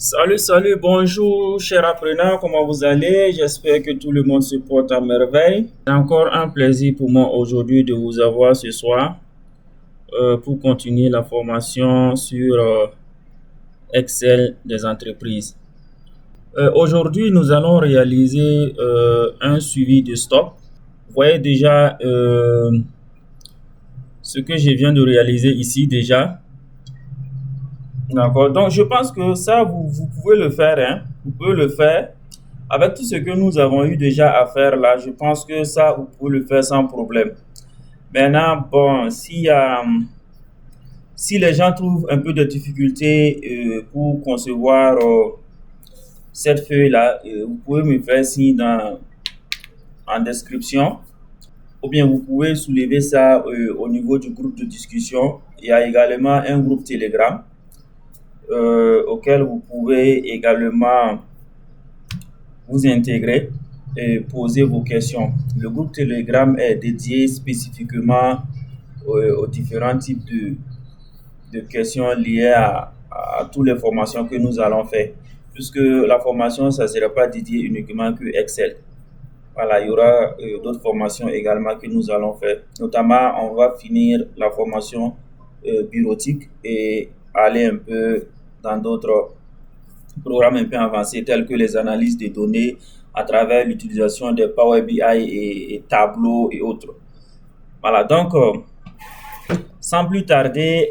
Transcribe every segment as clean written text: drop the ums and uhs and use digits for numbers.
Salut, bonjour, cher apprenant, comment vous allez? J'espère que tout le monde se porte à merveille. C'est encore un plaisir pour moi aujourd'hui de vous avoir ce soir pour continuer la formation sur Excel des entreprises. Aujourd'hui, nous allons réaliser un suivi de stock. Vous voyez déjà ce que je viens de réaliser ici déjà. D'accord. Donc, je pense que ça, vous pouvez le faire, hein. Vous pouvez le faire. Avec tout ce que nous avons eu déjà à faire là, je pense que ça, vous pouvez le faire sans problème. Maintenant, bon, si les gens trouvent un peu de difficulté pour concevoir cette feuille-là, vous pouvez me faire signe en description ou bien vous pouvez soulever ça au niveau du groupe de discussion. Il y a également un groupe Telegram auquel vous pouvez également vous intégrer et poser vos questions. Le groupe Telegram est dédié spécifiquement aux différents types de questions liées à toutes les formations que nous allons faire. Puisque la formation, ça ne sera pas dédié uniquement que Excel. Voilà, il y aura d'autres formations également que nous allons faire. Notamment, on va finir la formation bureautique et aller un peu dans d'autres programmes un peu avancés tels que les analyses des données à travers l'utilisation de Power BI et Tableau et autres. Voilà, donc sans plus tarder,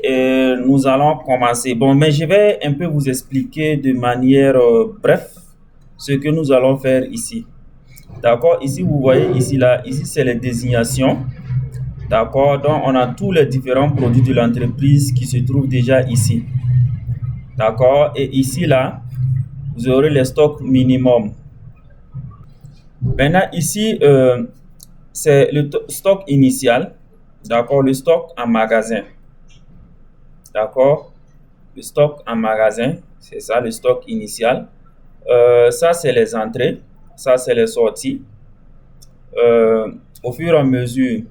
nous allons commencer. Bon, mais je vais un peu vous expliquer de manière bref ce que nous allons faire ici. D'accord, ici vous voyez ici là, ici c'est les désignations. D'accord, donc on a tous les différents produits de l'entreprise qui se trouvent déjà ici. D'accord, et ici là, vous aurez les stocks minimum. Maintenant ici, c'est le stock initial. D'accord, le stock en magasin. D'accord, le stock en magasin, c'est ça le stock initial. Ça c'est les entrées, ça c'est les sorties. Au fur et à mesure,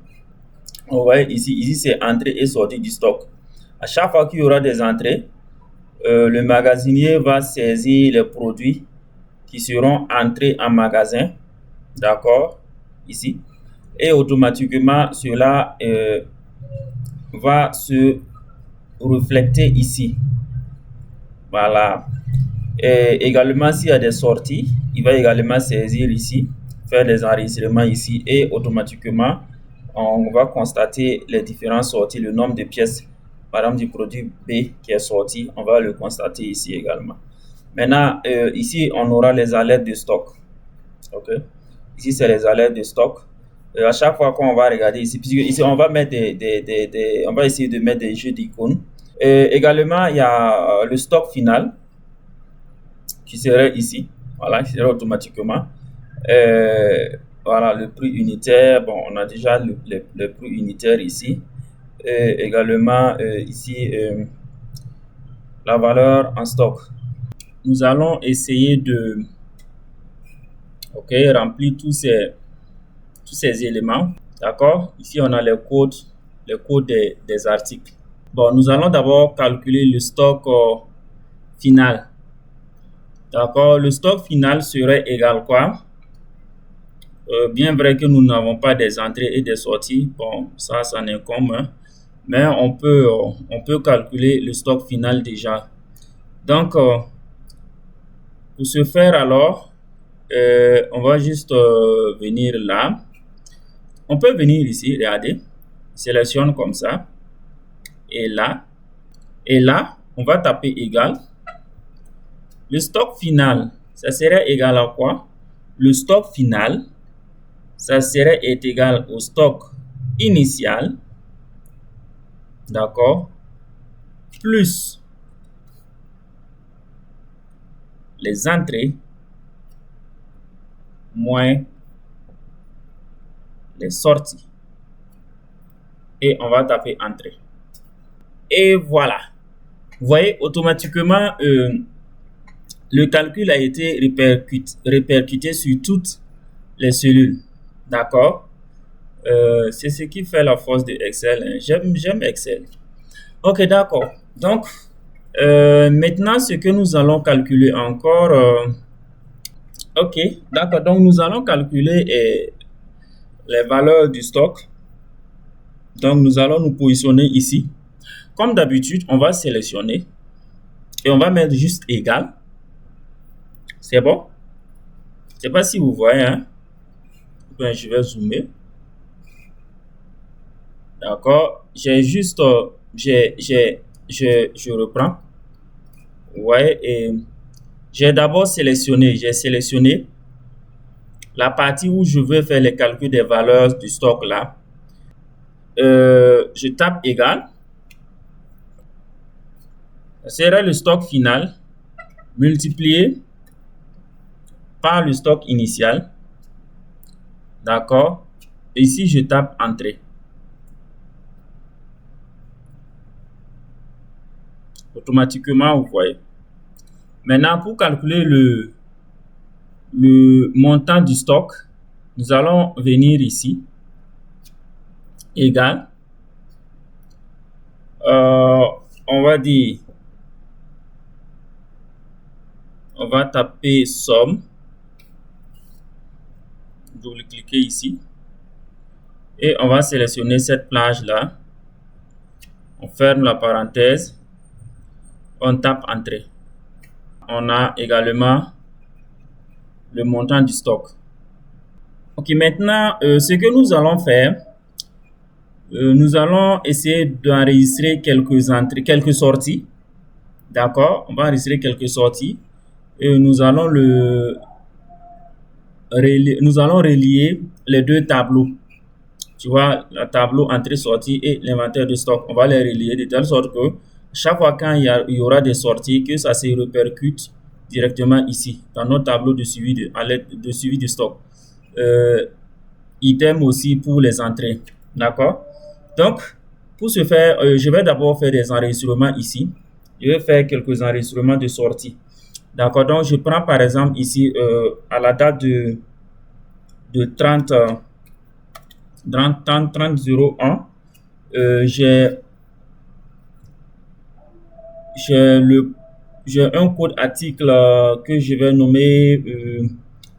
vous voyez ici c'est entrée et sortie du stock. À chaque fois qu'il y aura des entrées, le magasinier va saisir les produits qui seront entrés en magasin, d'accord, ici, et automatiquement cela va se refléter ici. Voilà. Et également, s'il y a des sorties, il va également saisir ici, faire des enregistrements ici et automatiquement, on va constater les différentes sorties, le nombre de pièces, par exemple du produit B qui est sorti, on va le constater ici également. Maintenant, ici, on aura les alertes de stock. OK? Ici, c'est les alertes de stock. À chaque fois qu'on va regarder ici, puisque ici, on va mettre on va essayer de mettre des jeux d'icônes. Également, il y a le stock final qui serait ici. Voilà, qui serait automatiquement. Voilà, le prix unitaire. Bon, on a déjà le prix unitaire ici. Également, ici, la valeur en stock. Nous allons essayer de remplir tous ces éléments. D'accord? Ici, on a les codes des articles. Bon, nous allons d'abord calculer le stock final. D'accord? Le stock final serait égal quoi? Bien vrai que nous n'avons pas des entrées et des sorties. Bon, ça n'incombe. Hein. Mais on peut calculer le stock final déjà. Donc, pour ce faire alors, on va juste venir là. On peut venir ici, regardez. Sélectionne comme ça. Et là, on va taper égal. Le stock final, ça serait égal à quoi? Le stock final, ça serait égal au stock initial, d'accord, plus les entrées moins les sorties. Et on va taper entrée. Et voilà. Vous voyez, automatiquement, le calcul a été répercuté sur toutes les cellules. D'accord? C'est ce qui fait la force de Excel. Hein. J'aime Excel. Ok, d'accord. Donc, Maintenant, ce que nous allons calculer encore, ok, d'accord, donc nous allons calculer les valeurs du stock. Donc, nous allons nous positionner ici. Comme d'habitude, on va sélectionner et on va mettre juste égal. C'est bon? Je ne sais pas si vous voyez, hein? Ben, je vais zoomer. D'accord? J'ai juste, je reprends. Vous voyez, et j'ai d'abord sélectionné, la partie où je veux faire les calculs des valeurs du stock là. Je tape égal. Ce sera le stock final multiplié par le stock initial. D'accord? Ici, je tape entrée. Automatiquement, vous voyez. Maintenant, pour calculer le montant du stock, nous allons venir ici. Égal. On va dire, on va taper somme. Double-cliquer ici. Et on va sélectionner cette plage-là. On ferme la parenthèse. On tape entrée. On a également le montant du stock. Ok, maintenant, ce que nous allons faire, nous allons essayer d'enregistrer quelques entrées, quelques sorties. D'accord? On va enregistrer quelques sorties. Et nous allons relier les deux tableaux. Tu vois, le tableau entrée-sortie et l'inventaire de stock. On va les relier de telle sorte que chaque fois quand il y aura des sorties, que ça se répercute directement ici, dans notre tableau de suivi de suivi de stock. Idem aussi pour les entrées. D'accord? Donc, pour ce faire, je vais d'abord faire des enregistrements ici. Je vais faire quelques enregistrements de sortie. D'accord? Donc, je prends par exemple ici, à la date de 30/01, j'ai un code article que je vais nommer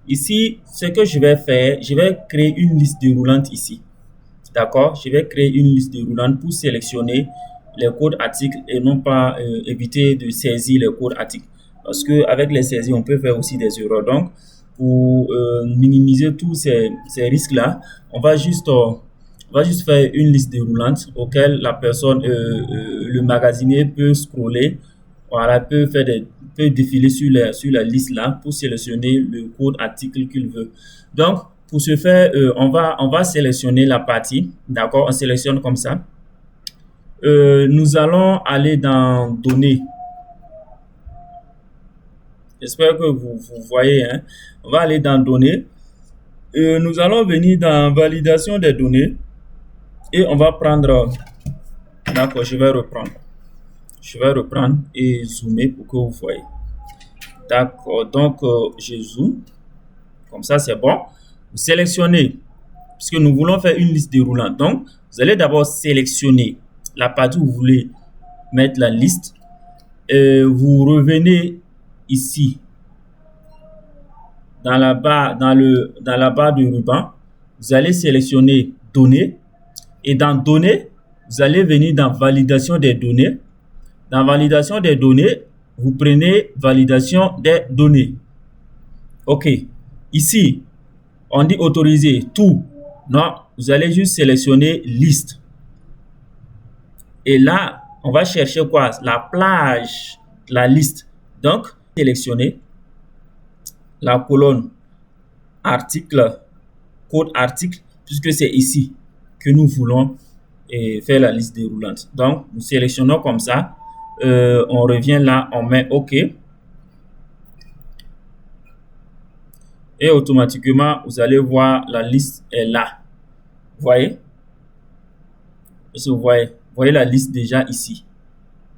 ici. Ce que je vais faire, je vais créer une liste déroulante ici. D'accord? Je vais créer une liste déroulante pour sélectionner les codes articles et non pas éviter de saisir les codes articles. Parce qu'avec les saisies, on peut faire aussi des erreurs. Donc, pour minimiser tous ces risques-là, on va juste faire une liste déroulante auquel la personne, le magasinier peut scroller, voilà, peut défiler sur la liste là pour sélectionner le code article qu'il veut. Donc, pour ce faire, on va sélectionner la partie, d'accord? On sélectionne comme ça. Nous allons aller dans données. J'espère que vous voyez, hein? On va aller dans données. Nous allons venir dans validation des données et on va prendre, d'accord, je vais reprendre et zoomer pour que vous voyez. D'accord, donc je zoome, comme ça c'est bon. Vous sélectionnez, puisque nous voulons faire une liste déroulante. Donc, vous allez d'abord sélectionner la partie où vous voulez mettre la liste. Vous revenez ici dans la barre de ruban. Vous allez sélectionner données et dans données, vous allez venir dans validation des données. Dans validation des données, vous prenez validation des données. OK. Ici, on dit autoriser tout. Non, vous allez juste sélectionner liste. Et là, on va chercher quoi? La plage, la liste. Donc, sélectionner la colonne article, code article, puisque c'est ici que nous voulons faire la liste déroulante. Donc, nous sélectionnons comme ça. On revient là, on met OK. Et automatiquement, vous allez voir la liste est là. Vous voyez? Si vous voyez la liste déjà ici.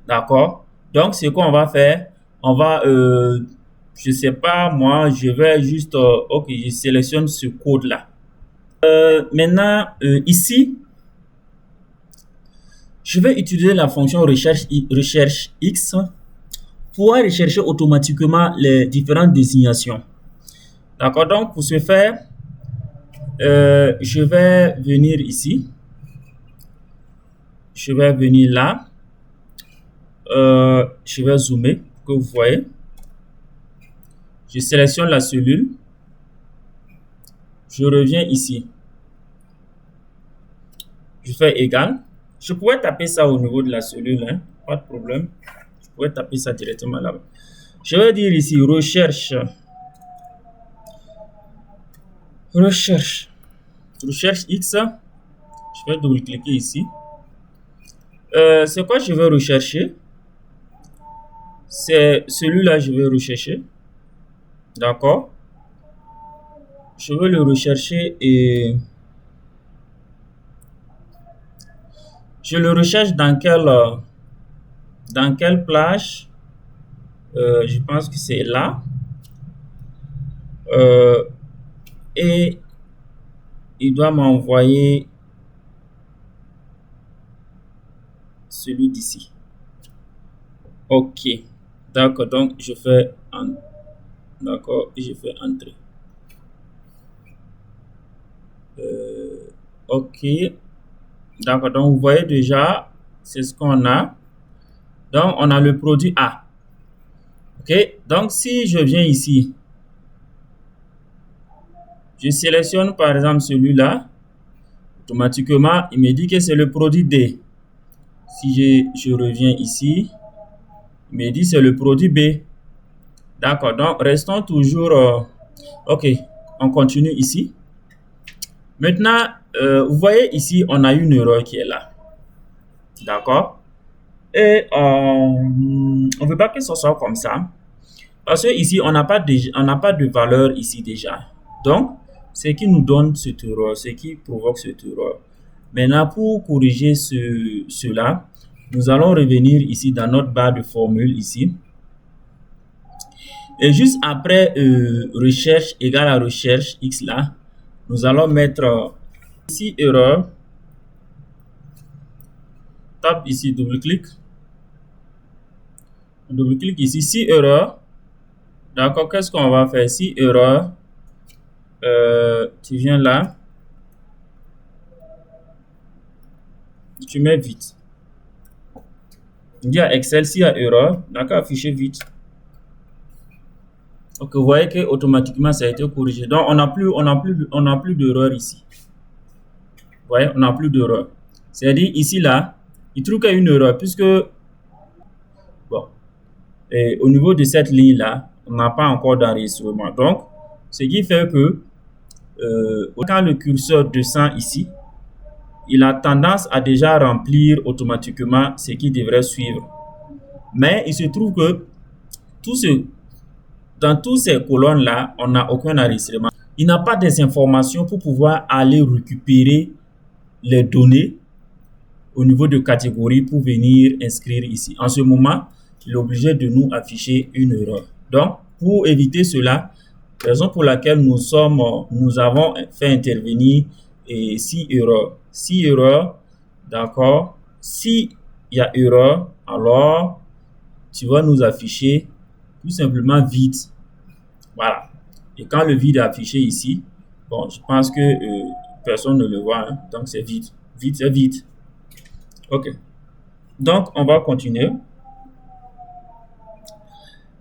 D'accord? Donc, ce qu'on va faire, on va, je sais pas, moi, je vais juste, OK, je sélectionne ce code-là. Maintenant, ici, je vais utiliser la fonction recherche X pouvoir rechercher automatiquement les différentes désignations. D'accord, donc pour ce faire, je vais venir ici. Je vais venir là. Je vais zoomer pour que vous voyez. Je sélectionne la cellule. Je reviens ici. Je fais égal. Je pourrais taper ça au niveau de la cellule, hein, pas de problème. Je pourrais taper ça directement là-bas. Je vais dire ici recherche. Recherche X. Je vais double-cliquer ici. C'est quoi je vais rechercher? C'est celui-là je vais rechercher. D'accord. Je veux le rechercher et je le recherche dans quelle plage? Je pense que c'est là. Et il doit m'envoyer celui d'ici. Ok. D'accord. Donc, je fais d'accord. Et je fais entrer. Ok. D'accord. Donc, vous voyez déjà, c'est ce qu'on a. Donc, on a le produit A. Ok. Donc, si je viens ici, je sélectionne par exemple celui-là. Automatiquement, il me dit que c'est le produit D. Si je reviens ici, il me dit c'est le produit B. D'accord, donc restons toujours... ok, on continue ici. Maintenant, vous voyez ici, on a une erreur qui est là. D'accord. Et on ne veut pas que ce soit comme ça. Parce que ici, on n'a pas de valeur ici déjà. Donc, ce qui nous donne cette erreur, ce qui provoque cette erreur. Maintenant, pour corriger cela, nous allons revenir ici dans notre barre de formule ici. Et juste après recherche égale à recherche X là, nous allons mettre ici erreur. Tape ici, double-clic. Double-clic ici, si erreur. D'accord, qu'est-ce qu'on va faire? Si erreur, tu viens là. Tu mets vite. Il dit à Excel, s'il y a erreur, d'accord, afficher vite. Donc, vous voyez que automatiquement ça a été corrigé. Donc, on n'a plus d'erreur ici. Vous voyez, on n'a plus d'erreur. C'est-à-dire, ici, là, il trouve qu'il y a une erreur, puisque, bon, et au niveau de cette ligne-là, on n'a pas encore d'enregistrement. Donc, ce qui fait que, quand le curseur descend ici, il a tendance à déjà remplir automatiquement ce qui devrait suivre. Mais il se trouve que dans toutes ces colonnes-là, on n'a aucun enregistrement. Il n'a pas des informations pour pouvoir aller récupérer les données au niveau de catégorie pour venir inscrire ici. En ce moment, il est obligé de nous afficher une erreur. Donc, pour éviter cela, raison pour laquelle nous avons fait intervenir si erreur. Si erreur, d'accord. Si il y a erreur, alors tu vas nous afficher tout simplement vide. Voilà. Et quand le vide est affiché ici, bon, je pense que personne ne le voit, hein, donc c'est vide. Vide, c'est vide. Ok. Donc, on va continuer.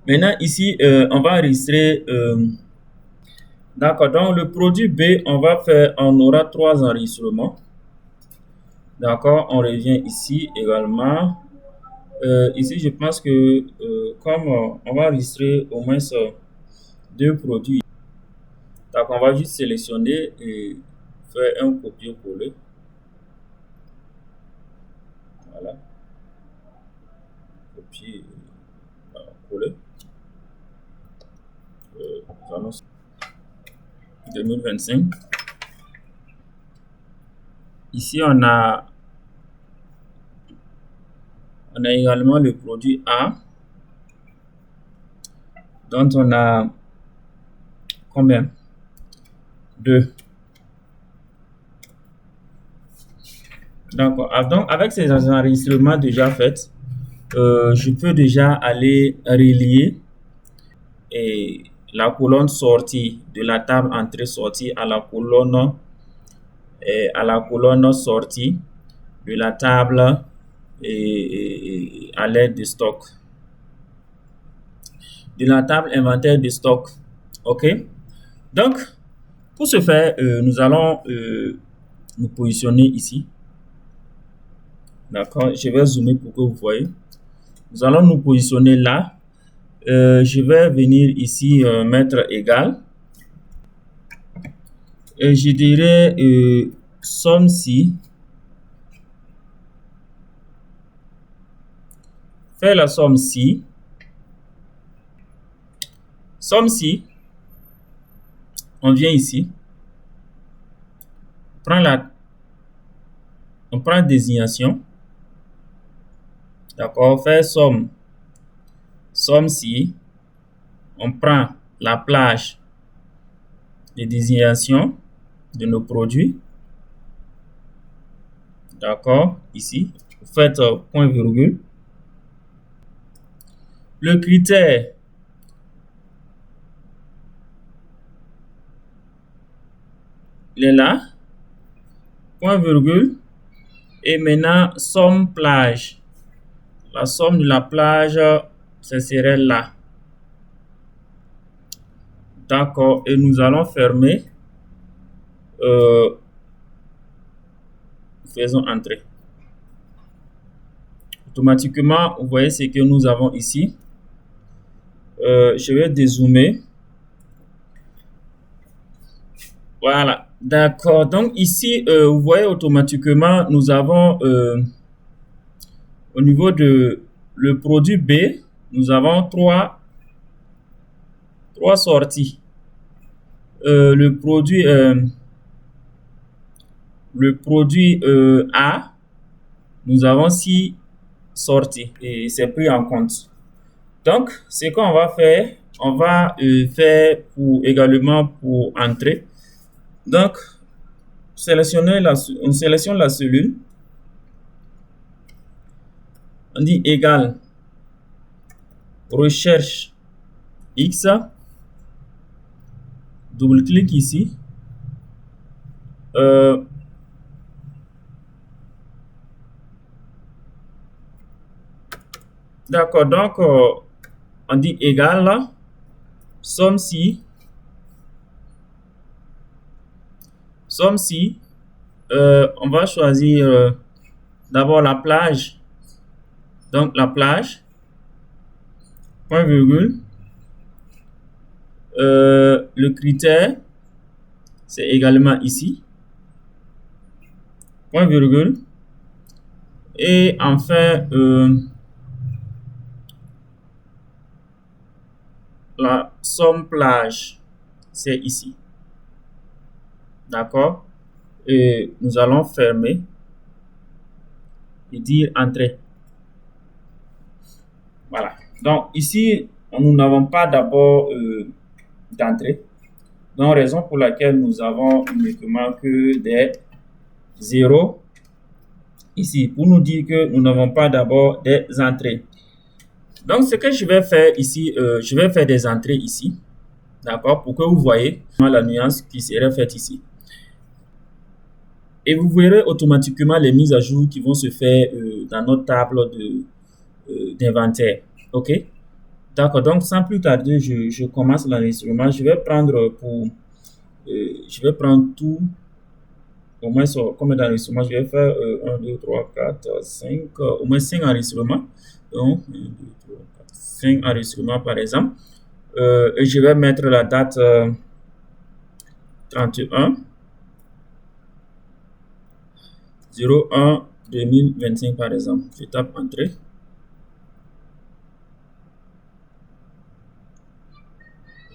Maintenant, ici, on va enregistrer. D'accord. Donc, le produit B, on aura 3 enregistrements. D'accord. On revient ici également. Ici, je pense que comme on va enregistrer au moins 2 produits. Donc, on va juste sélectionner et faire un copier-coller. Voilà. Copier-coller. 2025. Ici, on a également le produit A, dont on a combien? 2. D'accord. Donc, avec ces enregistrements déjà faits, je peux déjà aller relier et la colonne sortie de la table entrée-sortie à la colonne sortie de la table et à l'aide de stock. De la table inventaire de stock. OK? Donc, pour ce faire, nous allons nous positionner ici. D'accord? Je vais zoomer pour que vous voyez. Nous allons nous positionner là. Je vais venir ici mettre égal. Et je dirais somme si. Faire la somme si. Somme si. On vient ici. On prend désignation. D'accord? Faire somme. Somme si. On prend la plage de désignation de nos produits. D'accord? Ici. Vous faites point virgule. Le critère il est là. Point virgule. Et maintenant, somme plage. La somme de la plage, ce serait là. D'accord. Et nous allons fermer. Faisons entrer. Automatiquement, vous voyez ce que nous avons ici. Je vais dézoomer. Voilà. D'accord. Donc ici, vous voyez automatiquement, nous avons au niveau de le produit B, nous avons trois sorties. Le produit A, nous avons 6 sorties et c'est pris en compte. Donc, ce qu'on va faire, on va faire également pour entrer. Donc, on sélectionne la cellule. On dit égal recherche X. Double-clic ici. D'accord, donc on dit égal là, somme si, on va choisir d'abord la plage, donc la plage, point virgule, le critère, c'est également ici, point virgule, et enfin la somme plage, c'est ici. D'accord? Et nous allons fermer et dire entrer. Voilà. Donc ici, nous n'avons pas d'abord d'entrée. Donc raison pour laquelle nous avons uniquement que des 0 ici pour nous dire que nous n'avons pas d'abord des entrées. Donc ce que je vais faire ici, je vais faire des entrées ici. D'accord? Pour que vous voyez la nuance qui serait faite ici. Et vous verrez automatiquement les mises à jour qui vont se faire dans notre table d'inventaire. OK? D'accord. Donc, sans plus tarder, je commence l'enregistrement. Je vais prendre tout. Au moins, combien d'enregistrements? Je vais faire 1, 2, 3, 4, 5, au moins 5 enregistrements. Donc, 1, 2, 3, 4, 5 enregistrements par exemple. Et je vais mettre la date 31 01 2025 par exemple. Je tape entrée.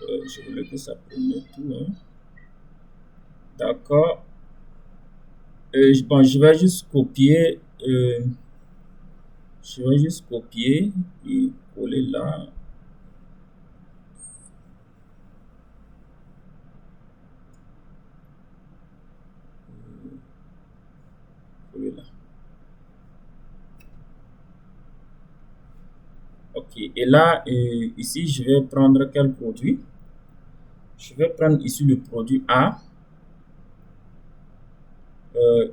Je voulais que ça prenne tout. Hein. D'accord. Bon, je vais juste copier. Je vais juste copier et coller là. Coller là. Ok, et là, ici, je vais prendre quel produit? Je vais prendre ici le produit A.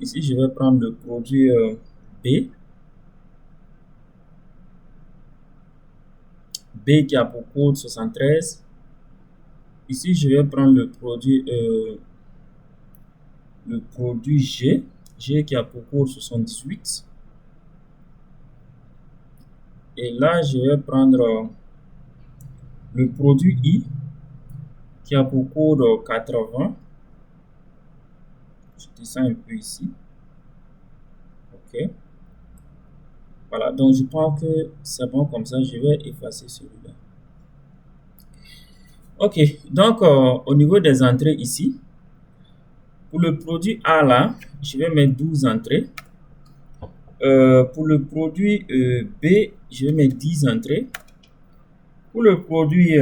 Ici, je vais prendre le produit B. B qui a pour code 73. Ici, je vais prendre le produit G. G qui a pour code 78. Et là, je vais prendre le produit I qui a pour code 80. Je descends un peu ici. Ok. Voilà, donc je pense que c'est bon comme ça. Je vais effacer celui-là. Ok, donc au niveau des entrées ici, pour le produit A là, je vais mettre 12 entrées. Pour le produit B, je vais mettre 10 entrées. Pour le produit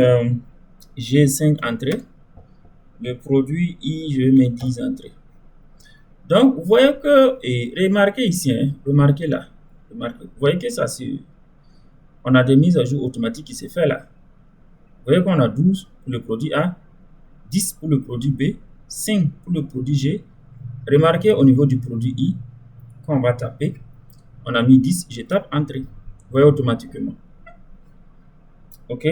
G, 5 entrées. Le produit I, je vais mettre 10 entrées. Donc, vous voyez que, et remarquez ici, hein, remarquez là, remarquez, vous voyez que ça, on a des mises à jour automatiques qui se fait là. Vous voyez qu'on a 12 pour le produit A, 10 pour le produit B, 5 pour le produit G. Remarquez au niveau du produit I, quand on va taper, on a mis 10, je tape entrée. Vous voyez automatiquement. Ok?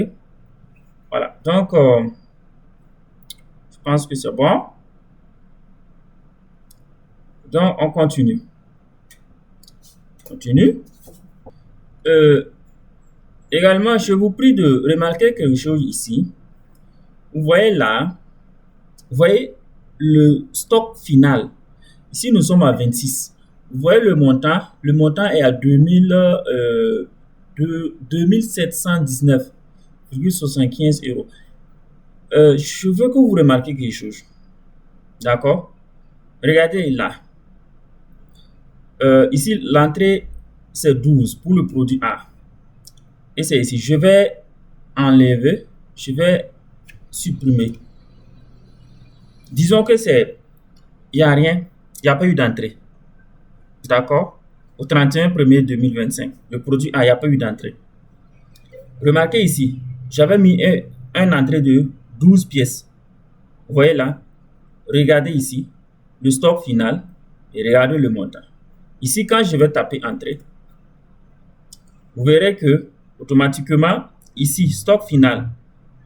Voilà. Donc, je pense que c'est bon. Donc, on continue. Continue. Également, je vous prie de remarquer quelque chose ici. Vous voyez là, vous voyez le stock final. Ici, nous sommes à 26. Vous voyez le montant est à 2719,75 €. Je veux que vous remarquiez quelque chose. D'accord? Regardez là. Ici, l'entrée, c'est 12 pour le produit A. Et c'est ici. Je vais enlever, je vais supprimer. Disons que il n'y a rien, il n'y a pas eu d'entrée. D'accord? Au 31/1/2025, le produit A, il n'y a pas eu d'entrée. Remarquez ici, j'avais mis un entrée de 12 pièces. Vous voyez là? Regardez ici, le stock final et regardez le montant. Ici, quand je vais taper entrée, vous verrez que automatiquement, ici, stock final,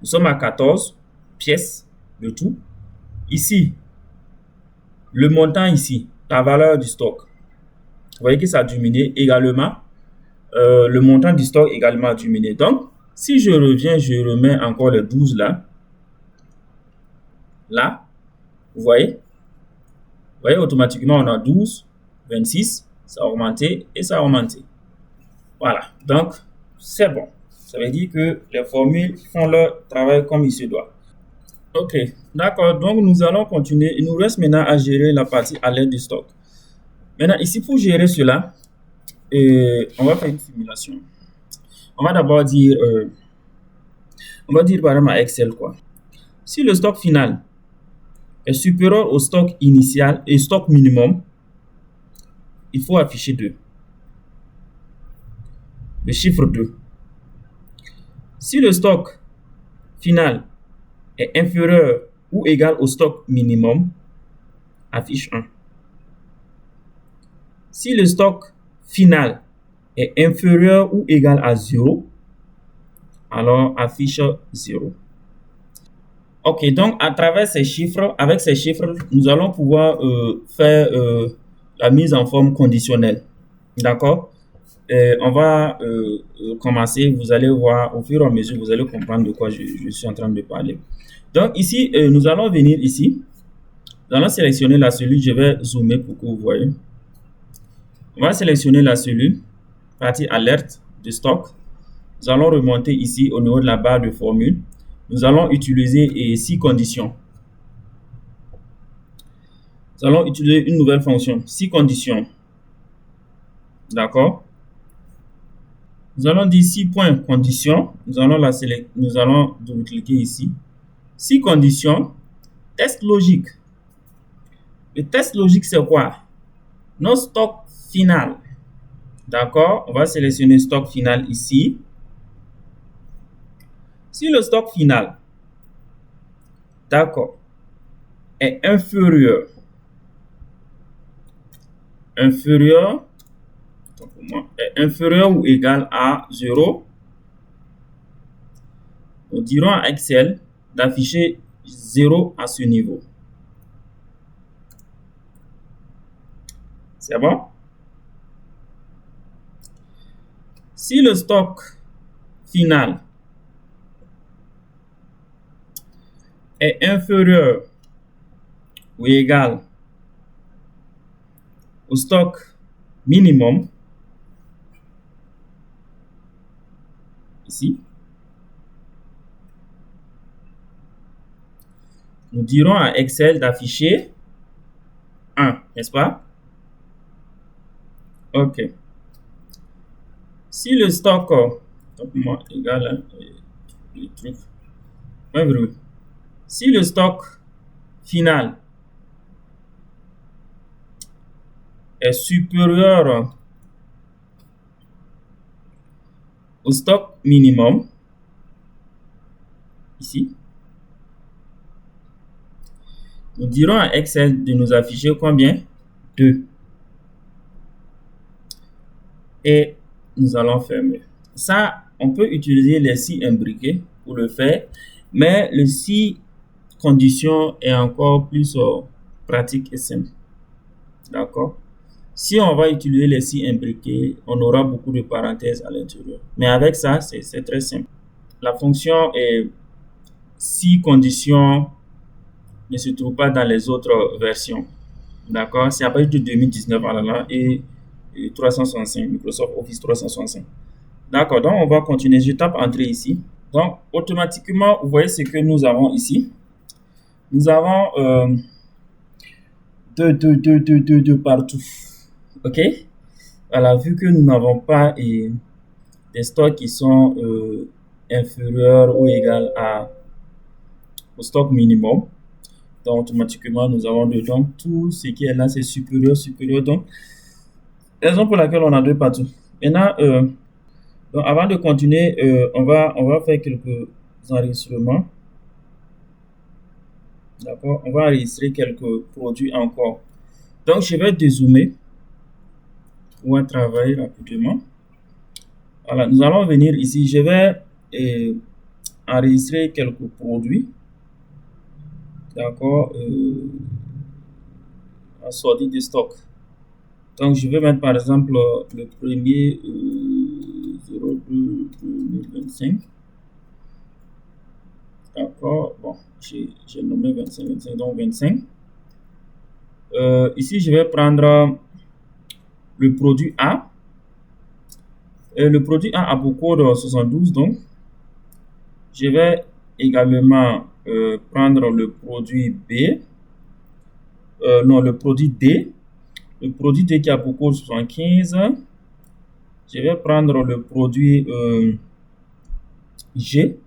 nous sommes à 14 pièces de tout. Ici, le montant ici, la valeur du stock. Vous voyez que ça a diminué également. Le montant du stock également a diminué. Donc, si je reviens, je remets encore les 12 là. Là, vous voyez automatiquement, on a 12, 26, ça a augmenté et ça a augmenté. Voilà, donc c'est bon. Ça veut dire que les formules font leur travail comme il se doit. Ok, d'accord. Donc, nous allons continuer. Il nous reste maintenant à gérer la partie à l'aide du stock. Maintenant, ici, pour gérer cela, on va faire une simulation. On va d'abord dire, par exemple à Excel quoi. Si le stock final est supérieur au stock initial et stock minimum, il faut afficher 2. Le chiffre 2. Si le stock final est inférieur ou égal au stock minimum, affiche 1. Si le stock final est inférieur ou égal à 0, alors affiche 0. Ok, donc à travers ces chiffres, avec ces chiffres, nous allons pouvoir faire la mise en forme conditionnelle. D'accord? On va commencer, vous allez voir, au fur et à mesure, vous allez comprendre de quoi je suis en train de parler. Donc ici, nous allons venir ici. Nous allons sélectionner la cellule, je vais zoomer pour que vous voyez. On va sélectionner la cellule, partie alerte de stock. Nous allons remonter ici au niveau de la barre de formule. Nous allons utiliser 6 conditions. Nous allons utiliser une nouvelle fonction, 6 conditions. D'accord? Nous allons dire 6 points conditions. Nous allons double-cliquer ici. 6 conditions. Test logique. Le test logique, c'est quoi? Notre stock final. D'accord? On va sélectionner stock final ici. Si le stock final, d'accord, est inférieur, ou égal à 0, nous dirons à Excel d'afficher 0 à ce niveau. C'est bon? Si le stock final est inférieur ou égal au stock minimum, ici, nous dirons à Excel d'afficher 1, n'est-ce pas? OK. Si le stock égal le truc, si le stock final est supérieur au stock minimum, ici, nous dirons à Excel de nous afficher combien? 2. Et nous allons fermer. Ça, on peut utiliser les si imbriqués pour le faire, mais le si condition est encore plus pratique et simple. D'accord? Si on va utiliser les si imbriqués, on aura beaucoup de parenthèses à l'intérieur. Mais avec ça, c'est très simple. La fonction est si condition ne se trouve pas dans les autres versions. D'accord? C'est à partir de 2019 et 365, Microsoft Office 365. D'accord, donc on va continuer. Je tape Entrée ici. Donc, automatiquement, vous voyez ce que nous avons ici. Nous avons deux partout. OK? Voilà, vu que nous n'avons pas des stocks qui sont inférieurs ou égaux au stock minimum, donc automatiquement, nous avons dedans tout ce qui est là, c'est supérieur. Donc, raison pour laquelle on a 2 partout. Maintenant, donc avant de continuer, on va faire quelques enregistrements. D'accord, on va enregistrer quelques produits encore. Donc, je vais dézoomer pour travailler rapidement. Voilà, nous allons venir ici. Je vais enregistrer quelques produits. D'accord, en sortie de stock. Donc, je vais mettre par exemple le premier 02 2025. D'accord, bon, j'ai nommé 25, donc 25. Ici, je vais prendre le produit A. Le produit A a pour code 72, donc je vais également prendre le produit B. Non, le produit D. Le produit D qui a pour code 75. Je vais prendre le produit G.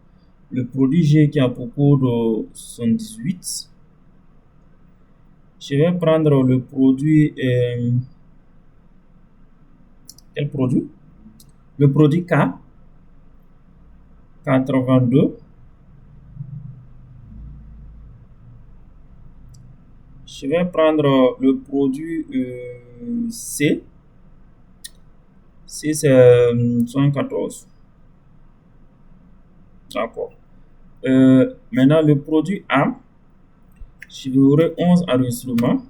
Le produit G qui a pour code 78. Je vais prendre le produit... quel produit? Le produit K. 82. Je vais prendre le produit C. C, c'est 74. D'accord. Maintenant, le produit A, j'aurai 11 enregistrements.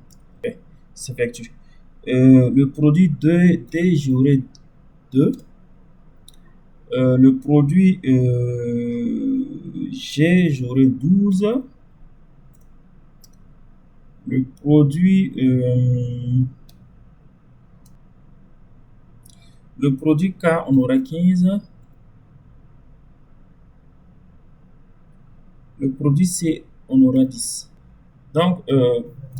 S'effectue. Le produit D, j'aurai 2. Le produit G, j'aurai 12. Le produit K, on aura 15. Le produit C, on aura 10. Donc,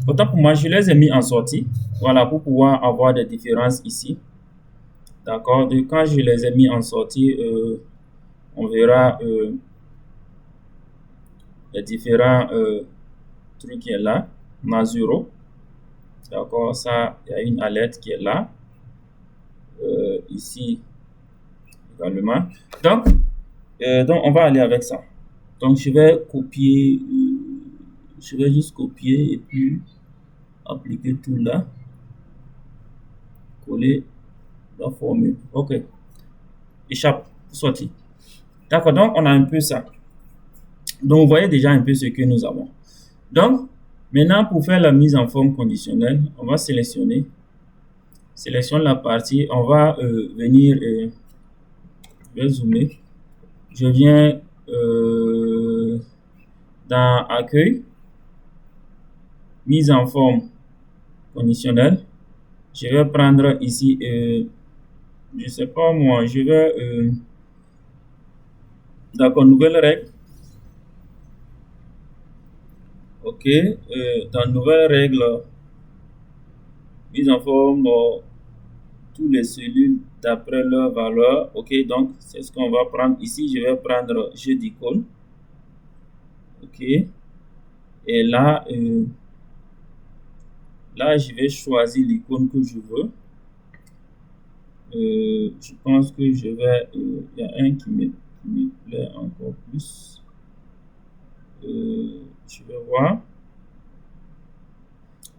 autant pour moi, je les ai mis en sortie. Voilà, pour pouvoir avoir des différences ici. D'accord. Donc, quand je les ai mis en sortie, on verra les différents trucs qui est là. On a 0. D'accord. Ça, il y a une alerte qui est là. Ici également. Donc, Donc, on va aller avec ça. Donc, je vais copier, je vais juste copier et puis appliquer tout là, coller la formule. OK. Échappe, sorti. D'accord, donc on a un peu ça. Donc, vous voyez déjà un peu ce que nous avons. Donc, maintenant, pour faire la mise en forme conditionnelle, on va sélectionner. Sélectionne la partie. On va venir, je vais zoomer. Je viens dans accueil, mise en forme conditionnelle. Je vais prendre ici, je sais pas moi, je vais, d'accord, nouvelle règle. OK, dans nouvelle règle, mise en forme tous les cellules d'après leur valeur. OK, donc c'est ce qu'on va prendre ici. Je vais prendre jeu d'icône. OK, et là, là, je vais choisir l'icône que je veux. Je pense que je vais, il y a un qui me plaît encore plus. Je vais voir.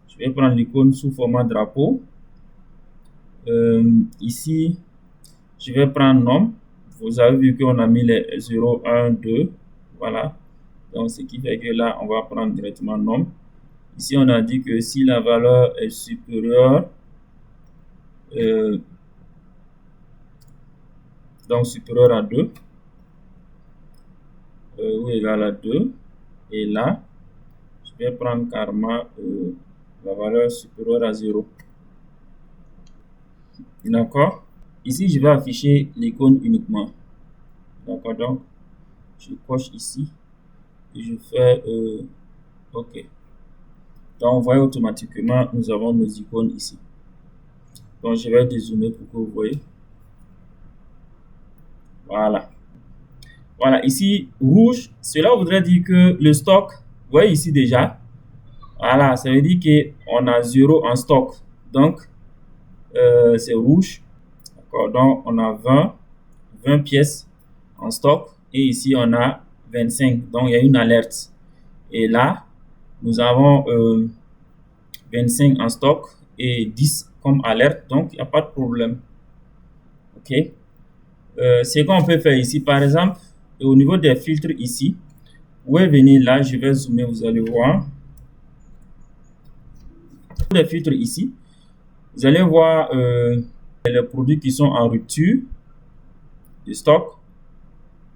Je vais prendre l'icône sous format drapeau. Ici, je vais prendre nom. Vous avez vu qu'on a mis les 0, 1, 2. Voilà. Donc, ce qui fait que là, on va prendre directement nom. Ici, on a dit que si la valeur est supérieure, donc supérieure à 2, ou égal à 2, et là, je vais prendre carrément la valeur supérieure à 0. D'accord? Ici, je vais afficher l'icône uniquement. D'accord? Donc, je coche ici et je fais OK. Donc, vous voyez automatiquement, nous avons nos icônes ici. Donc, je vais dézoomer pour que vous voyez. Voilà. Voilà, ici, rouge, cela voudrait dire que le stock, vous voyez ici déjà. Voilà, ça veut dire qu'on a 0 en stock. Donc, c'est rouge. D'accord, donc on a 20 pièces en stock. Et ici, on a 25. Donc, il y a une alerte. Et là, nous avons 25 en stock et 10 comme alerte. Donc, il n'y a pas de problème. OK. Ce qu'on peut faire ici, par exemple, au niveau des filtres ici, vous pouvez venir là, je vais zoomer, vous allez voir. Les filtres ici, vous allez voir les produits qui sont en rupture de stock.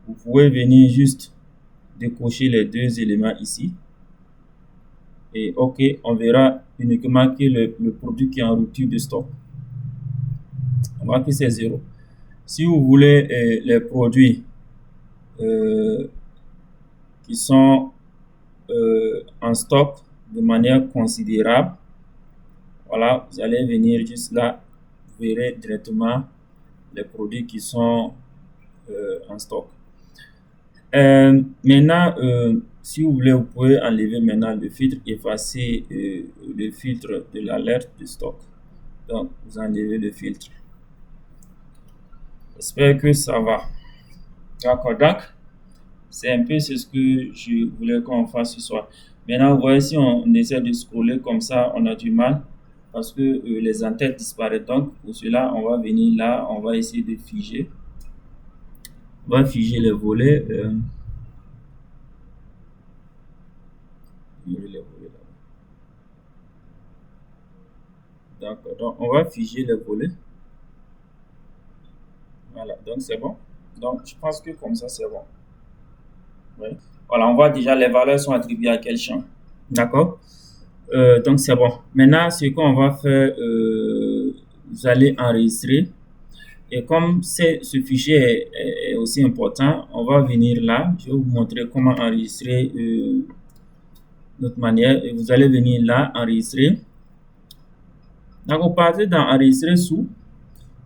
Vous pouvez venir juste décocher les deux éléments ici. Et OK, on verra uniquement que le produit qui est en rupture de stock. On voit que c'est 0. Si vous voulez les produits qui sont en stock de manière considérable, voilà, vous allez venir juste là, vous verrez directement les produits qui sont en stock. Maintenant, si vous voulez, vous pouvez enlever maintenant le filtre, effacer le filtre de l'alerte de stock. Donc, vous enlevez le filtre. J'espère que ça va. D'accord, donc, c'est un peu ce que je voulais qu'on fasse ce soir. Maintenant, vous voyez, si on essaie de scroller comme ça, on a du mal parce que les entêtes disparaissent. Donc, pour cela, on va venir là, on va essayer de figer. On va figer les volets. D'accord, donc on va figer les volets. Voilà, donc c'est bon. Donc, je pense que comme ça, c'est bon. Oui. Voilà, on voit déjà les valeurs sont attribuées à quel champ. D'accord? Donc, c'est bon. Maintenant, ce qu'on va faire, vous allez enregistrer. Et comme ce fichier est aussi important, on va venir là. Je vais vous montrer comment enregistrer notre manière. Et vous allez venir là, enregistrer. Donc, vous partez dans enregistrer sous.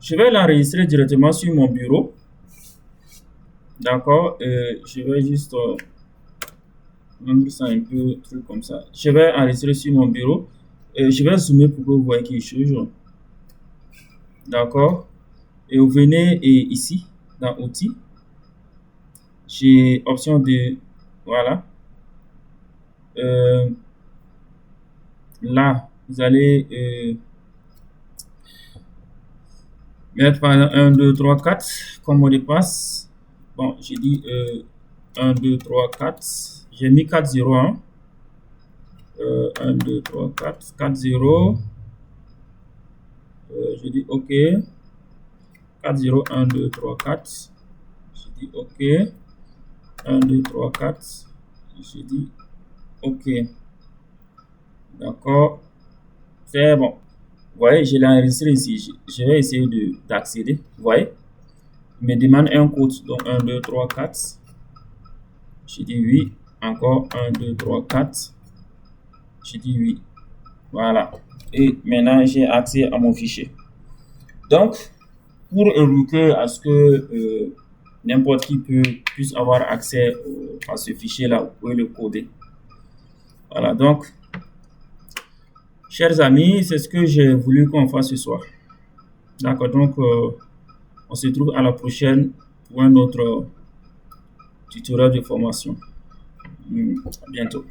Je vais l'enregistrer directement sur mon bureau. D'accord, je vais juste rendre ça un peu truc comme ça. Je vais enregistrer sur mon bureau. Je vais zoomer pour que vous voyez quelque chose. D'accord. Et vous venez ici, dans outils. j'ai option de, voilà. Euh, Là, vous allez mettre par exemple 1, 2, 3, 4 comme mot de passe. Bon, j'ai dit 1, 2, 3, 4. J'ai mis 4, 0, 1. 1, 2, 3, 4. 4, 0. Je dis OK. 4, 0, 1, 2, 3, 4. Je dis OK. 1, 2, 3, 4. Je dis OK. D'accord. C'est bon. Vous voyez, je l'ai enregistré ici. Je vais essayer d'accéder. Vous voyez, il me demande un code. Donc 1, 2, 3, 4. Je dis oui. Encore 1, 2, 3, 4. Je dis oui. Voilà. Et maintenant, j'ai accès à mon fichier. Donc, pour éviter à ce que n'importe qui puisse avoir accès à ce fichier-là, vous pouvez le coder. Voilà. Donc, chers amis, c'est ce que j'ai voulu qu'on fasse ce soir. D'accord. Donc, on se retrouve à la prochaine pour un autre tutoriel de formation. À bientôt.